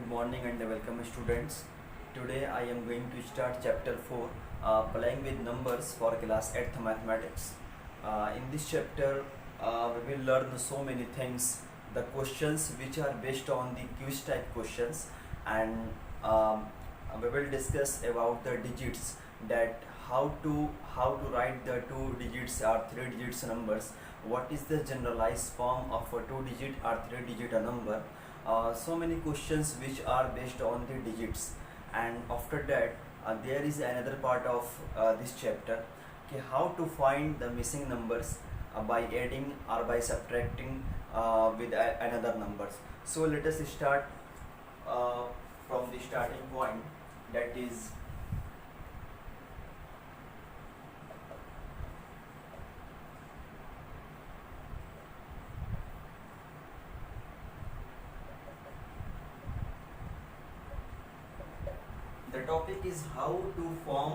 Good morning and welcome students. Today I am going to start chapter 4 playing with numbers for class 8th mathematics. In this chapter we will learn so many things, the questions which are based on the quiz type questions, and we will discuss about the digits, that how to write the 2 digits or 3 digits numbers, what is the generalized form of a 2 digit or 3 digit number. So many questions which are based on the digits, and after that there is another part of this chapter, okay, how to find the missing numbers by adding or by subtracting with another numbers. So let us start from the starting point, that is the topic is how to form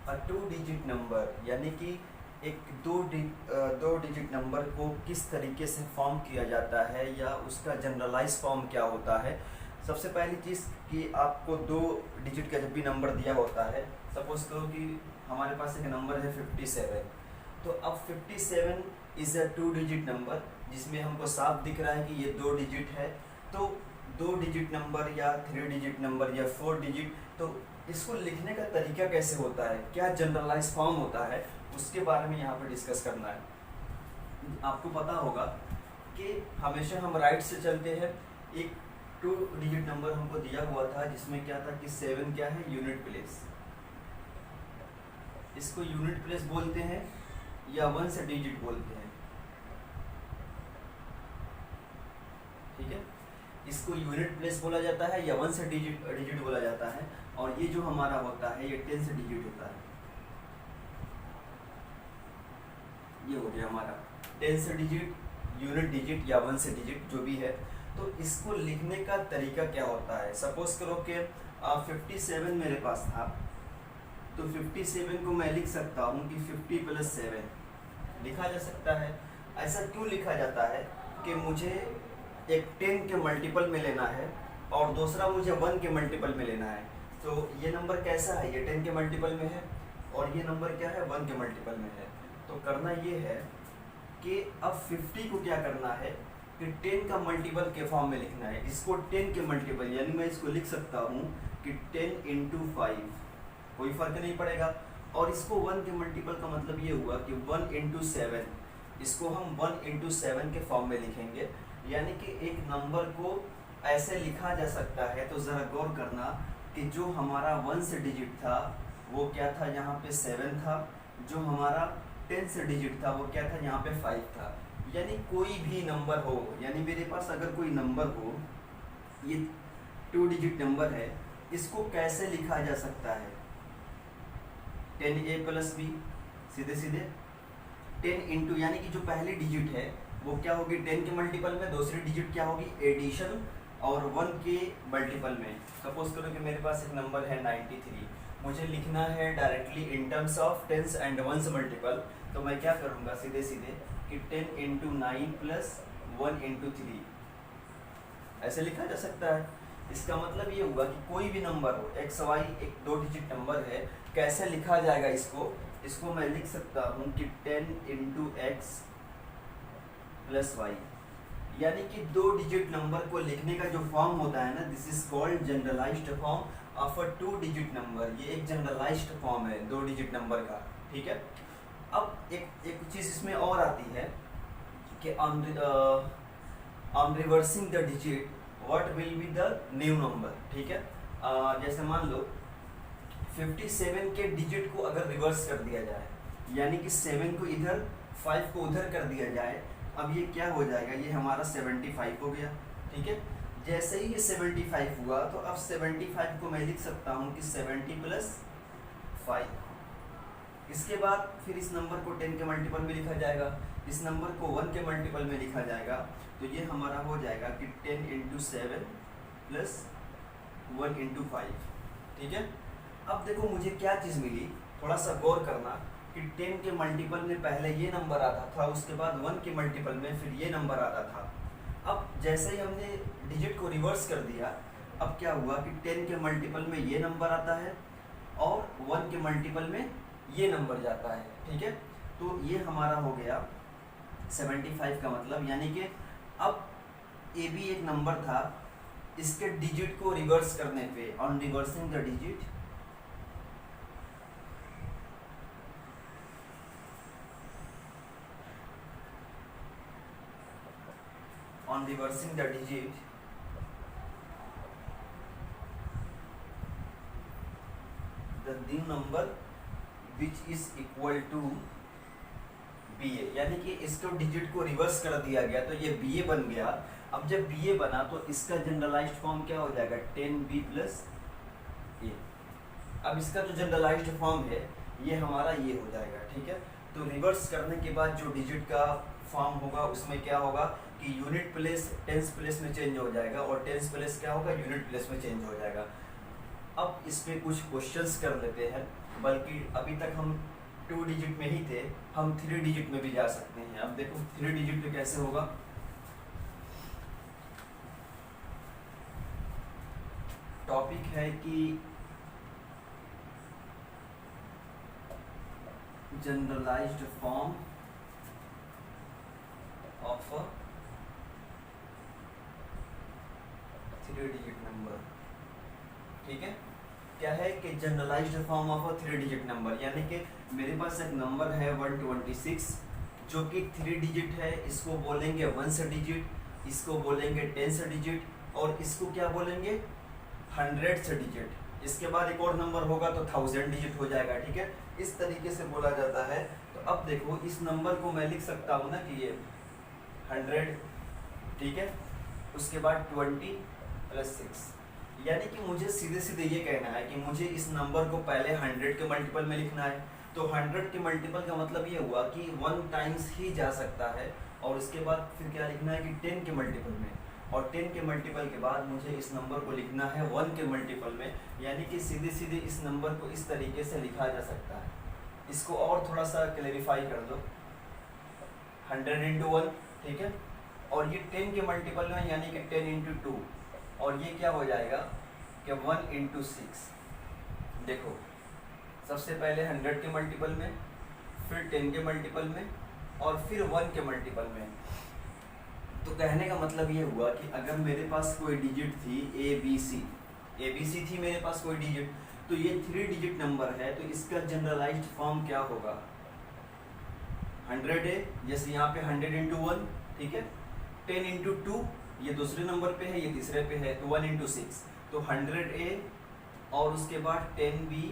a 2 digit number, यानी कि एक दो digit number को किस तरीके से form किया जाता है या उसका जनरलाइज फॉर्म क्या होता है. सबसे पहली चीज़ कि आपको 2 डिजिट का जब भी नंबर दिया होता है, सपोज करो कि हमारे पास एक नंबर है 57, तो अब 57 इज़ अ 2 डिजिट नंबर जिसमें हमको साफ दिख रहा है कि ये 2 डिजिट है. तो 2 डिजिट नंबर या 3 डिजिट नंबर या 4 डिजिट, तो इसको लिखने का तरीका कैसे होता है, क्या जनरलाइज फॉर्म होता है, उसके बारे में यहाँ पर डिस्कस करना है. आपको पता होगा कि हमेशा हम राइट से चलते हैं. एक 2 डिजिट नंबर हमको दिया हुआ था जिसमें क्या था कि 7 क्या है, यूनिट प्लेस. इसको यूनिट प्लेस बोलते हैं या 1 से डिजिट बोलते हैं, ठीक है. इसको यूनिट प्लेस बोला जाता है या 1 से डिजिट बोला जाता है. और ये जो हमारा होता है ये 10 से डिजिट होता है. ये हो गया हमारा 10 से डिजिट, यूनिट डिजिट या 1 से डिजिट जो भी है. तो इसको लिखने का तरीका क्या होता है. सपोज करो कि 57 मेरे पास था, तो 57 को मैं लिख सकता हूँ कि 50 + 7 लिखा जा सकता है. ऐसा क्यों लिखा जाता है कि मुझे एक 10 के मल्टीपल में लेना है और दूसरा मुझे 1 के मल्टीपल में लेना है. तो ये नंबर कैसा है, ये 10 के मल्टीपल में है और ये नंबर क्या है, 1 के मल्टीपल में है. तो करना ये है कि अब 50 को क्या करना है कि 10 का मल्टीपल के फॉर्म में लिखना है. इसको 10 के मल्टीपल, यानी मैं इसको लिख सकता हूँ कि 10 × 5, कोई फ़र्क नहीं पड़ेगा. और इसको 1 के मल्टीपल का मतलब ये हुआ कि 1 × 7, इसको हम 1 × 7 के फॉर्म में लिखेंगे. यानी कि एक नंबर को ऐसे लिखा जा सकता है. तो ज़रा गौर करना कि जो हमारा 1 से डिजिट था वो क्या था, यहाँ पे 7 था. जो हमारा 10 से डिजिट था वो क्या था, यहाँ पे 5 था. यानी कोई भी नंबर हो, यानी मेरे पास अगर कोई नंबर हो, ये 2 डिजिट नंबर है, इसको कैसे लिखा जा सकता है, 10a + b, सीधे सीधे 10 इंटू, यानी कि जो पहली डिजिट है वो क्या होगी 10 के मल्टीपल में, दूसरी डिजिट क्या होगी एडिशन और 1 के मल्टीपल में. सपोज करो कि मेरे पास एक नंबर है 93, मुझे लिखना है directly in terms of tens and ones multiple. तो मैं क्या करूँगा सीधे सीधे कि 10 × 9 + 1 × 3 ऐसे लिखा जा सकता है. इसका मतलब ये हुआ कि कोई भी नंबर हो, एक्स वाई एक 2 डिजिट नंबर है, कैसे लिखा जाएगा इसको मैं लिख सकता हूँ कि 10 × x + y. यानी कि 2 डिजिट नंबर को लिखने का जो फॉर्म होता है ना, this is called generalised form of a 2 digit number. ये एक जनरलाइज्ड फॉर्म है 2 डिजिट नंबर का, ठीक है. अब एक चीज़ इसमें और आती है कि on reversing the digit what will be the new number, ठीक है. जैसे मान लो 57 के डिजिट को अगर रिवर्स कर दिया जाए, यानी कि 7 को इधर 5 को उधर कर दिया जाए, अब ये क्या हो जाएगा, ये हमारा 75 हो गया, ठीक है. जैसे ही ये 75 हुआ तो अब 75 को मैं लिख सकता हूँ कि 70 + 5. इसके बाद फिर इस नंबर को 10 के मल्टीपल में लिखा जाएगा, इस नंबर को 1 के मल्टीपल में लिखा जाएगा. तो ये हमारा हो जाएगा कि 10 × 7 + 1 × 5, ठीक है. अब देखो मुझे क्या चीज़ मिली, थोड़ा सा गौर करना कि 10 के मल्टीपल में पहले ये नंबर आता था, उसके बाद 1 के मल्टीपल में फिर ये नंबर आता था. अब जैसे ही हमने डिजिट को रिवर्स कर दिया अब क्या हुआ कि 10 के मल्टीपल में ये नंबर आता है और 1 के मल्टीपल में ये नंबर जाता है, ठीक है। तो ये हमारा हो गया 75 का मतलब, यानी कि अब ए बी एक नंबर था, इसके डिजिट को रिवर्स करने पे, on reversing the digit, on reversing the digit the new number which is equal to B A, यानी कि इसको डिजिट को रिवर्स कर दिया गया तो ये बी ए बन गया। अब जब बी ए बना तो इसका जनरलाइज्ड फॉर्म क्या हो जाएगा, 10b प्लस ए। अब इसका जो जनरलाइज्ड फॉर्म है ये हमारा ये हो जाएगा, ठीक है। तो रिवर्स करने के बाद जो डिजिट का फॉर्म होगा उसमें क्या होगा कि यूनिट प्लेस टेंस प्लेस में चेंज हो जाएगा और टेंस प्लेस क्या होगा, यूनिट प्लेस में चेंज हो जाएगा। अब इस पे कुछ क्वेश्चंस कर लेते हैं, बल्कि अभी तक हम 2 डिजिट में ही थे, हम 3 डिजिट में भी जा सकते हैं। अब देखो 3 डिजिट पे कैसे होगा। टॉपिक है कि generalised form of a 3 digit number, ठीक है। क्या है कि generalised form of a 3 digit number, यानी कि मेरे पास एक नंबर है 126 जो कि 3 डिजिट है, इसको बोलेंगे 1 से डिजिट, इसको बोलेंगे 10 से डिजिट और इसको क्या बोलेंगे 100 से डिजिट। इसके बाद एक और नंबर होगा तो 1000 डिजिट हो जाएगा, ठीक है। इस तरीके से बोला जाता है। तो अब देखो इस नंबर को मैं लिख सकता हूँ ना कि ये 100, ठीक है, उसके बाद 20 प्लस 6, यानी कि मुझे सीधे सीधे ये कहना है कि मुझे इस नंबर को पहले 100 के मल्टीपल में लिखना है। तो 100 के मल्टीपल का मतलब ये हुआ कि 1 टाइम्स ही जा सकता है और उसके बाद फिर क्या लिखना है कि 10 के मल्टीपल में, और 10 के मल्टीपल के बाद मुझे इस नंबर को लिखना है 1 के मल्टीपल में, यानी कि सीधे सीधे इस नंबर को इस तरीके से लिखा जा सकता है। इसको और थोड़ा सा क्लेरिफाई कर दो, 100 इंटू 1, ठीक है, और ये 10 के मल्टीपल में यानी कि 10 इंटू 2, और ये क्या हो जाएगा कि 1 इंटू 6। देखो सबसे पहले 100 के मल्टीपल में, फिर 10 के मल्टीपल में और फिर 1 के मल्टीपल में। तो कहने का मतलब ये हुआ कि अगर मेरे पास कोई डिजिट थी ए बी सी थी मेरे पास कोई डिजिट, तो ये 3 डिजिट नंबर है, तो इसका जनरलाइज्ड फॉर्म क्या होगा 100 है, जैसे यहाँ पे 100 इंटू 1, ठीक है, 10 इंटू 2 ये दूसरे नंबर पे है, ये तीसरे पे है, तो 1 इंटू 6 तो 100A और उसके बाद 10B,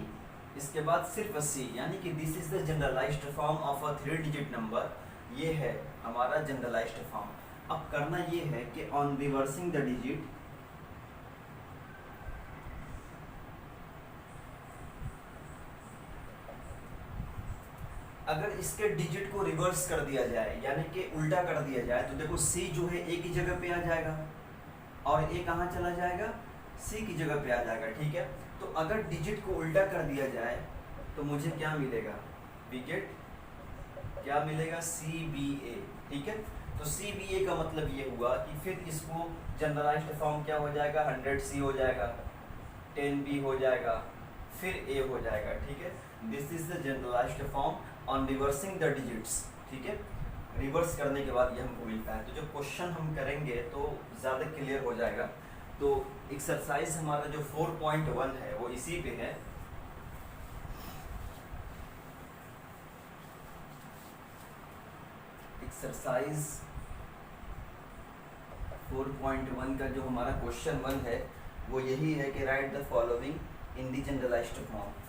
इसके बाद सिर्फ 80, यानी कि this is the generalised form of a 3 digit number. ये है हमारा जनरलाइज्ड फॉर्म। अब करना ये है कि ऑन रिवर्सिंग द डिजिट अगर इसके डिजिट को रिवर्स कर दिया जाए, यानी कि उल्टा कर दिया जाए, तो देखो C जो है A की जगह पे आ जाएगा और A कहाँ चला जाएगा, C की जगह पे आ जाएगा, ठीक है। तो अगर डिजिट को उल्टा कर दिया जाए तो मुझे क्या मिलेगा, विकेट क्या मिलेगा, CBA, ठीक है। तो CBA का मतलब ये हुआ कि फिर इसको जनरलाइज्ड फॉर्म क्या हो जाएगा, 100C हो जाएगा, 10B हो जाएगा, फिर A हो जाएगा, ठीक है। This is the generalised form on reversing the digits, ठीक है। रिवर्स करने के बाद ये हमको मिलता है। तो जो क्वेश्चन हम करेंगे तो ज़्यादा क्लियर हो जाएगा। तो एक्सरसाइज हमारा जो 4.1 है वो इसी पे है। एक्सरसाइज 4.1 का जो हमारा क्वेश्चन 1 है वो यही है कि write the following in the generalised form.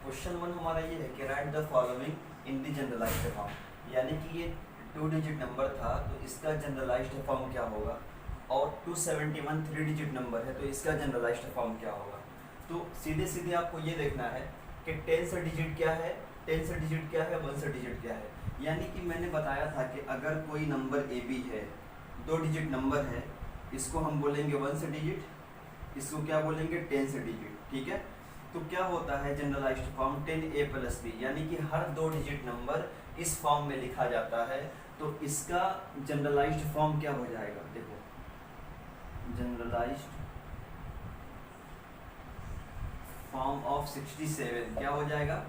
Question 1 हमारा ये है कि write the following in the generalised form, यानी कि ये 2 डिजिट नंबर था तो इसका जनरलाइज्ड फॉर्म क्या होगा, और 271 3 डिजिट नंबर है तो इसका जनरलाइज्ड फॉर्म क्या होगा। तो सीधे सीधे आपको ये देखना है कि 10 से डिजिट क्या है, 10 से डिजिट क्या है, 1 से डिजिट क्या है। यानी कि मैंने बताया था कि अगर कोई नंबर ए बी है, 2 डिजिट नंबर है, इसको हम बोलेंगे 1 से डिजिट, इसको क्या बोलेंगे 10 से डिजिट, ठीक है। तो क्या होता है generalised form 10a plus B, यानी कि हर 2 डिजिट नंबर इस फॉर्म में लिखा जाता है। तो इसका जनरलाइज्ड फॉर्म क्या हो जाएगा, देखो जनरलाइज्ड फॉर्म ऑफ 67 क्या हो जाएगा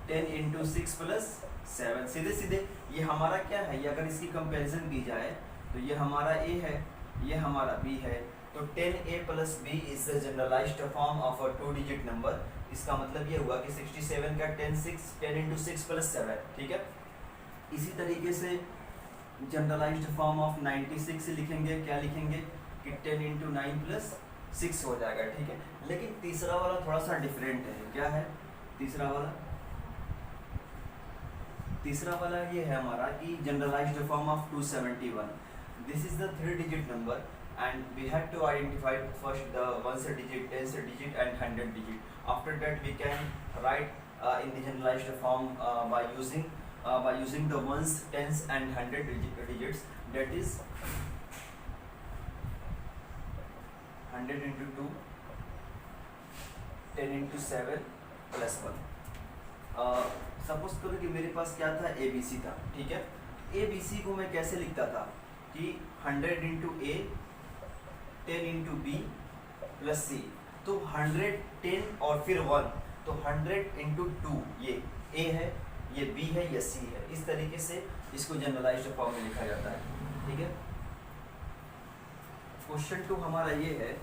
10 इंटू 6 प्लस 7। सीधे सीधे ये हमारा क्या है, ये अगर इसकी कंपैरिजन की जाए तो ये हमारा a है, ये हमारा b है। तो 10a plus B is the generalised form of a 2 digit number. इसका मतलब ये हुआ कि 67 का 10 इंटू 6 प्लस 7, ठीक है। इसी तरीके से जनरलाइज्ड फॉर्म ऑफ 96 लिखेंगे, क्या लिखेंगे कि 10 इंटू 9 प्लस 6 हो जाएगा, ठीक है। लेकिन तीसरा वाला थोड़ा सा डिफरेंट है, क्या है तीसरा वाला, तीसरा वाला ये है हमारा कि generalised form of 271, this is the 3 digit number and we have to identify first the 1 digit, 10 digit and 100 digit. After that we can write in the generalized form by using the ones, tens and 100 digits, that is 100 into 2, 10 into 7 plus 1। Suppose करो कि मेरे पास क्या था ABC था, ठीक है। ABC को मैं कैसे लिखता था कि 100 into A 10 into B plus C, तो 100 10 और फिर 1, तो 100 इंटू 2 ये ए है, ये बी है, ये सी है। इस तरीके से इसको जनरलाइज्ड फॉर्म में लिखा जाता है, ठीक है। क्वेश्चन 2 हमारा ये है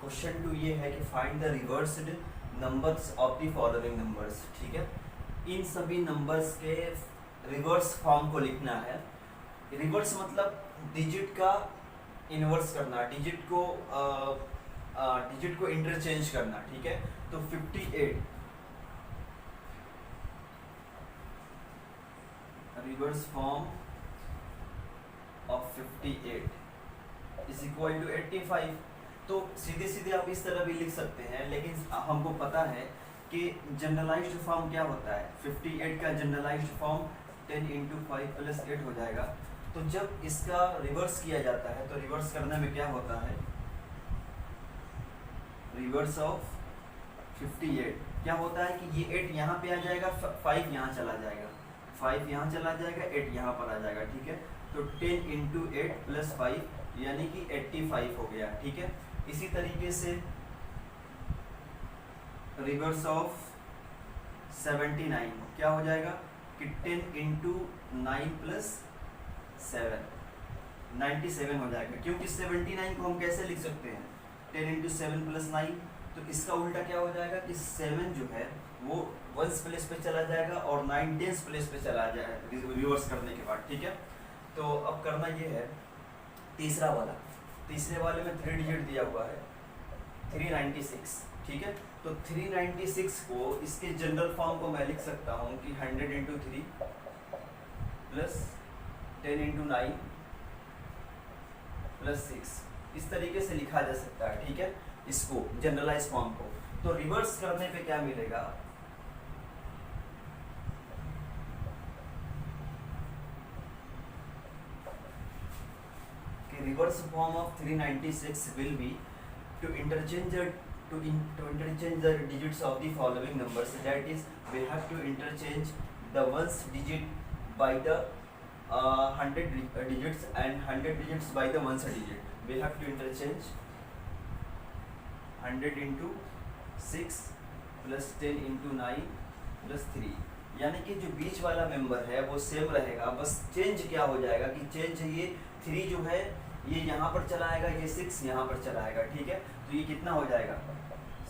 क्वेश्चन 2 ये है कि find the reversed numbers of the following numbers, ठीक है। इन सभी नंबर्स के रिवर्स फॉर्म को लिखना है। रिवर्स मतलब डिजिट का इन्वर्स करना, डिजिट को इंटरचेंज करना, ठीक है। तो 58 reverse form of 58 is equal to 85। तो सीधे सीधे आप इस तरह भी लिख सकते हैं, लेकिन हमको पता है कि जनरलाइज्ड फॉर्म क्या होता है। 58 का जनरलाइज्ड फॉर्म 10 इंटू 5 प्लस 8 हो जाएगा। तो जब इसका रिवर्स किया जाता है तो रिवर्स करने में क्या होता है, रिवर्स ऑफ 58 क्या होता है कि ये 8 यहाँ पे आ जाएगा, 5 यहाँ चला जाएगा, 5 यहाँ चला जाएगा, 8 यहाँ पर आ जाएगा, ठीक है। तो 10 इंटू 8 प्लस 5 यानी कि 85 हो गया, ठीक है। इसी तरीके से रिवर्स ऑफ 79 क्या हो जाएगा कि 10 इंटू 9 प्लस 7 97 हो जाएगा, क्योंकि 79 को हम कैसे लिख सकते हैं 10 इंटू 7 प्लस 9। तो इसका उल्टा क्या हो जाएगा कि 7 जो है वो 1s प्लेस पे चला जाएगा और 9 10s प्लेस पे चला जाएगा रिवर्स करने के बाद, ठीक है। तो अब करना ये है तीसरा वाला, तीसरे वाले में 3 डिजिट दिया हुआ है 396, ठीक है। तो 396 को इसके जनरल फॉर्म को मैं लिख सकता हूँ कि 100 इंटू 3 प्लस 10 इंटू 9 प्लस 6, इस तरीके से लिखा जा सकता है, ठीक है, इसको जनरलाइज फॉर्म को। तो रिवर्स करने पे क्या मिलेगा, कि reverse form of 396 will be to interchange the digits of the following numbers, that is we have to interchange the ones digit by the 100 digits and 100 digits by the 1 digit. We have to interchange 100 into 6 plus 10 into 9 plus 3, यानी कि जो बीच वाला member है वो same रहेगा, बस change क्या हो जाएगा कि चेंज ये 3 जो है ये यहाँ पर चला आएगा, ये 6 यहाँ पर चला आएगा, ठीक है। तो ये कितना हो जाएगा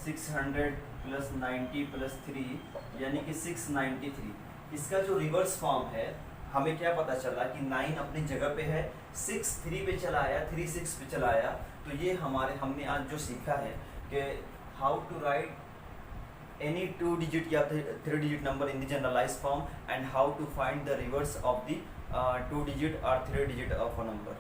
600 प्लस 90 प्लस 3 यानी कि 693। इसका जो रिवर्स फॉर्म है हमें क्या पता चला कि 9 अपनी जगह पे है, 6 3 पे चला आया, 3 6 पे चला आया। तो ये हमने आज जो सीखा है कि how to write any 2 digit या 3 digit number in the generalized form and how to find the reverse of the 2 digit or 3 digit of a number.